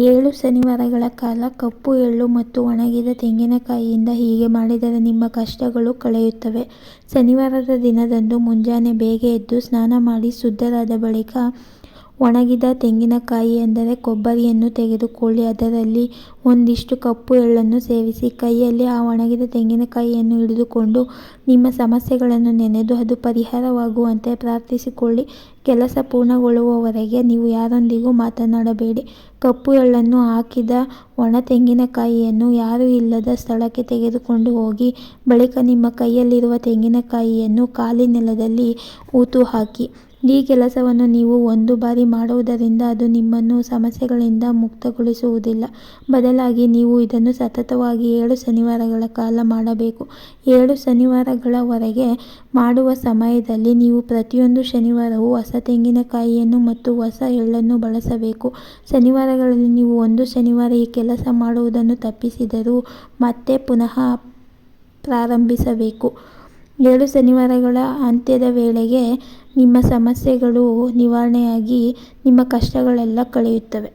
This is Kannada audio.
7 ಶನಿವಾರಗಳ ಕಾಲ ಕಪ್ಪು ಎಳ್ಳು ಮತ್ತು ಒಣಗಿದ ತೆಂಗಿನಕಾಯಿಯಿಂದ ಹೀಗೆ ಮಾಡಿದರೆ ನಿಮ್ಮ ಕಷ್ಟಗಳು ಕಳೆಯುತ್ತವೆ. ಶನಿವಾರದ ದಿನದಂದು ಮುಂಜಾನೆ ಬೇಗ ಎದ್ದು ಸ್ನಾನ ಮಾಡಿ ಶುದ್ಧರಾದ ಬಳಿಕ ಒಣಗಿದ ತೆಂಗಿನಕಾಯಿ ಅಂದರೆ ಕೊಬ್ಬರಿಯನ್ನು ತೆಗೆದುಕೊಳ್ಳಿ. ಅದರಲ್ಲಿ ಒಂದಿಷ್ಟು ಕಪ್ಪು ಎಳ್ಳನ್ನು ಸೇರಿಸಿ ಕೈಯಲ್ಲಿ ಆ ಒಣಗಿದ ತೆಂಗಿನಕಾಯಿಯನ್ನು ಹಿಡಿದುಕೊಂಡು ನಿಮ್ಮ ಸಮಸ್ಯೆಗಳನ್ನು ನೆನೆದು ಅದು ಪರಿಹಾರವಾಗುವಂತೆ ಪ್ರಾರ್ಥಿಸಿಕೊಳ್ಳಿ. ಕೆಲಸ ಪೂರ್ಣಗೊಳ್ಳುವವರೆಗೆ ನೀವು ಯಾರೊಂದಿಗೂ ಮಾತನಾಡಬೇಡಿ. ಕಪ್ಪು ಎಳ್ಳನ್ನು ಹಾಕಿದ ಒಣ ತೆಂಗಿನಕಾಯಿಯನ್ನು ಯಾರೂ ಇಲ್ಲದ ಸ್ಥಳಕ್ಕೆ ತೆಗೆದುಕೊಂಡು ಹೋಗಿ ಬಳಿಕ ನಿಮ್ಮ ಕೈಯಲ್ಲಿರುವ ತೆಂಗಿನಕಾಯಿಯನ್ನು ಖಾಲಿ ನೆಲದಲ್ಲಿ ಹೂತು ಹಾಕಿ. ಈ ಕೆಲಸವನ್ನು ನೀವು ಒಂದು ಬಾರಿ ಮಾಡುವುದರಿಂದ ಅದು ನಿಮ್ಮನ್ನು ಸಮಸ್ಯೆಗಳಿಂದ ಮುಕ್ತಗೊಳಿಸುವುದಿಲ್ಲ. ಬದಲಾಗಿ ನೀವು ಇದನ್ನು ಸತತವಾಗಿ 7 ಶನಿವಾರಗಳ ಕಾಲ ಮಾಡಬೇಕು. 7 ಶನಿವಾರಗಳವರೆಗೆ ಮಾಡುವ ಸಮಯದಲ್ಲಿ ನೀವು ಪ್ರತಿಯೊಂದು ಶನಿವಾರವೂ ಹೊಸ ತೆಂಗಿನಕಾಯಿಯನ್ನು ಮತ್ತು ಹೊಸ ಎಳ್ಳನ್ನು ಬಳಸಬೇಕು. ಶನಿವಾರಗಳಲ್ಲಿ ನೀವು ಒಂದು ಶನಿವಾರ ಈ ಕೆಲಸ ಮಾಡುವುದನ್ನು ತಪ್ಪಿಸಿದರೂ ಮತ್ತೆ ಪುನಃ ಪ್ರಾರಂಭಿಸಬೇಕು. 7 ಶನಿವಾರಗಳ ಅಂತ್ಯದ ವೇಳೆಗೆ ನಿಮ್ಮ ಸಮಸ್ಯೆಗಳು ನಿವಾರಣೆಯಾಗಿ ನಿಮ್ಮ ಕಷ್ಟಗಳೆಲ್ಲ ಕಳೆಯುತ್ತವೆ.